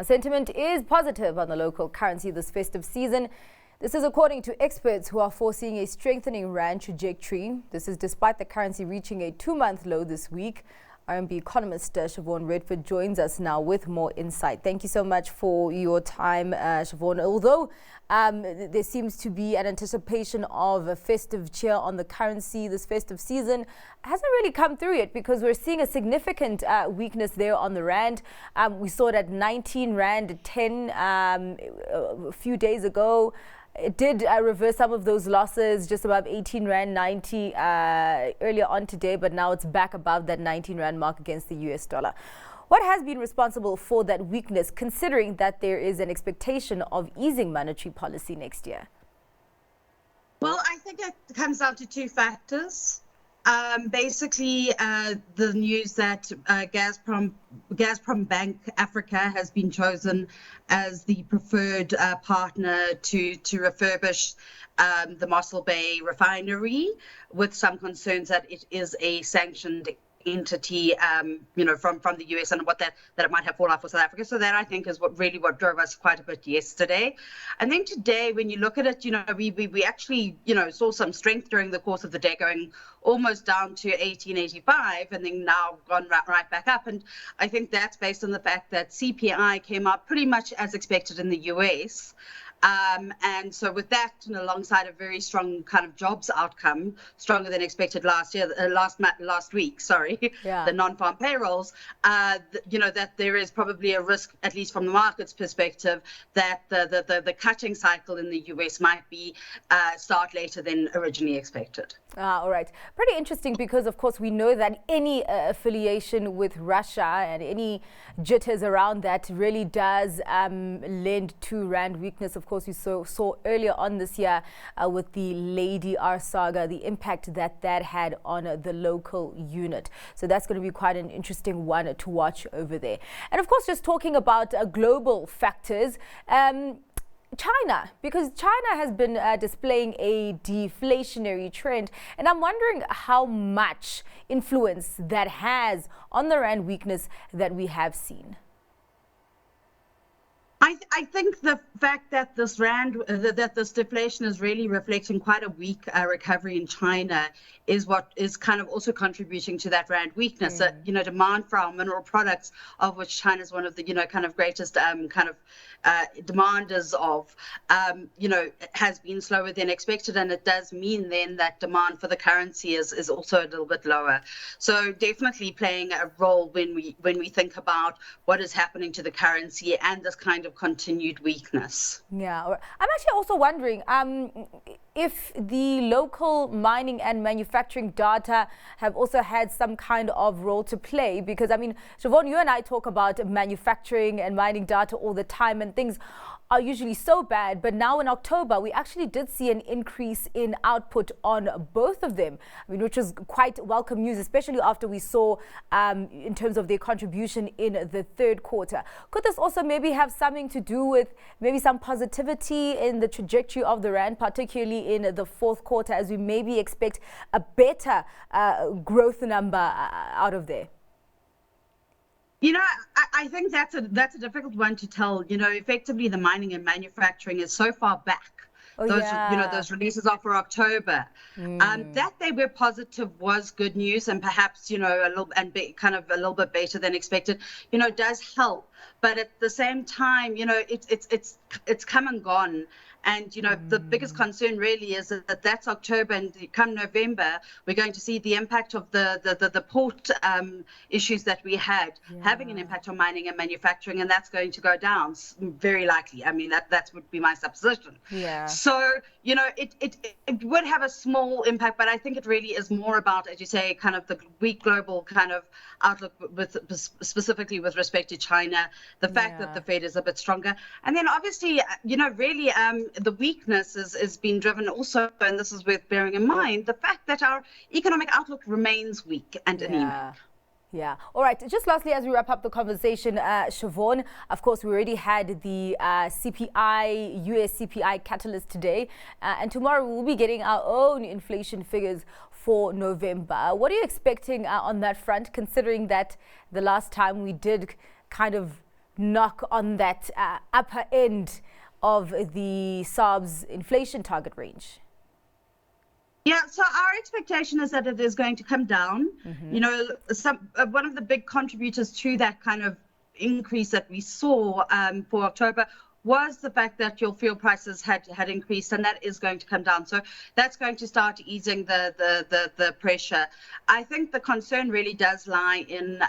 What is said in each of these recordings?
Sentiment is positive on the local currency this festive season. This is according to experts who are foreseeing a strengthening rand trajectory. This is despite the currency reaching a 2-month low this week. RMB Economist Siobhan Redford joins us now with more insight. Thank you so much for your time, Siobhan. Although there seems to be an anticipation of a festive cheer on the currency this festive season, hasn't really come through yet because we're seeing a significant weakness there on the rand. We saw it at 19 rand 10 a few days ago. It did reverse some of those losses, just above 18 rand 90 earlier on today, but now it's back above that 19 rand mark against the US dollar. What has been responsible for that weakness, considering that there is an expectation of easing monetary policy next year? Well, I think it comes down to two factors. Basically, the news that Gazprom Bank Africa has been chosen as the preferred partner to refurbish the Mossel Bay refinery, with some concerns that it is a sanctioned entity, from the US, and what that it might have fallout for South Africa. So that, I think, is what drove us quite a bit yesterday. And then today, when you look at it, we actually, saw some strength during the course of the day, going almost down to 1885, and then now gone right back up. And I think that's based on the fact that CPI came out pretty much as expected in the US. And so with that, and alongside a very strong kind of jobs outcome, stronger than expected last week, the non-farm payrolls, that there is probably a risk, at least from the market's perspective, that the cutting cycle in the US might be start later than originally expected. All right. Pretty interesting because, of course, we know that any affiliation with Russia and any jitters around that really does lend to rand weakness. Of course, we saw earlier on this year with the Lady R saga, the impact that had on the local unit. So that's going to be quite an interesting one to watch over there. And of course, just talking about global factors, China, because China has been displaying a deflationary trend, and I'm wondering how much influence that has on the rand weakness that we have seen. I think the fact that this this deflation is really reflecting quite a weak recovery in China is what is kind of also contributing to that rand weakness. Demand for our mineral products, of which China is one of the kind of greatest demanders of, has been slower than expected, and it does mean then that demand for the currency is also a little bit lower. So definitely playing a role when we think about what is happening to the currency and this kind of continued weakness. Yeah, I'm actually also wondering if the local mining and manufacturing data have also had some kind of role to play, because Siobhan, you and I talk about manufacturing and mining data all the time, and things are usually so bad, but now in October we actually did see an increase in output on both of them, which is quite welcome news, especially after we saw in terms of their contribution in the third quarter. Could this also maybe have something to do with maybe some positivity in the trajectory of the rand, particularly in the fourth quarter, as we maybe expect a better growth number out of there? I think that's a difficult one to tell. Effectively, the mining and manufacturing is so far back. Those releases are for October. That they were positive was good news, and perhaps a little bit better than expected. Does help, but at the same time, it's come and gone. And, the biggest concern really is that that's October, and come November, we're going to see the impact of the port issues that we had having an impact on mining and manufacturing, and that's going to go down very likely. That would be my supposition. Yeah. So, it would have a small impact, but I think it really is more about, as you say, kind of the weak global kind of outlook, specifically with respect to China, the fact that the Fed is a bit stronger. And then obviously, really the weakness is being driven also, and this is worth bearing in mind, the fact that our economic outlook remains weak and anemic. Yeah. All right. Just lastly, as we wrap up the conversation, Siobhan, of course, we already had the US CPI catalyst today, and tomorrow we'll be getting our own inflation figures for November. What are you expecting on that front, considering that the last time we did kind of knock on that upper end of the SARB's inflation target range? Yeah, so our expectation is that it is going to come down. You know, one of the big contributors to that kind of increase that we saw for October was the fact that your fuel prices had increased, and that is going to come down. So that's going to start easing the pressure. I think the concern really does lie in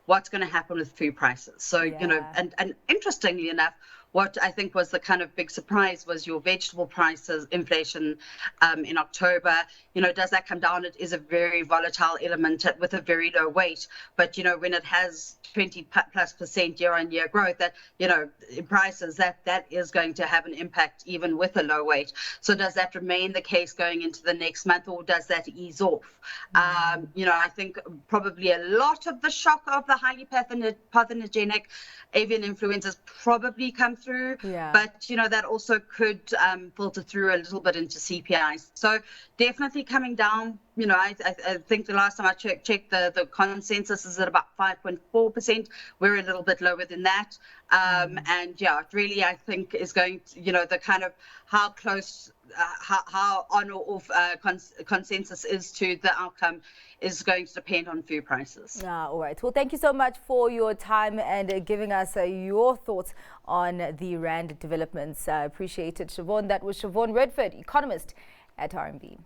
what's going to happen with food prices. So, you know, and interestingly enough, what I think was the kind of big surprise was your vegetable prices inflation in October. You know, does that come down? It is a very volatile element with a very low weight. But, you know, when it has 20+% year-on-year growth, that, you know, in prices, that is going to have an impact even with a low weight. So does that remain the case going into the next month, or does that ease off? You know, I think probably a lot of the shock of the highly pathogenic avian influenzas probably come through, but you know that also could filter through a little bit into CPI. So definitely coming down. You know, I think the last time I checked, the consensus is at about 5.4%. We're a little bit lower than that, and yeah, it really I think is going to, you know, the kind of how close, how on or off consensus is to the outcome is going to depend on food prices. All right. Well, thank you so much for your time and giving us your thoughts on the Rand developments. I appreciate it, Siobhan. That was Siobhan Redford, economist at RMB.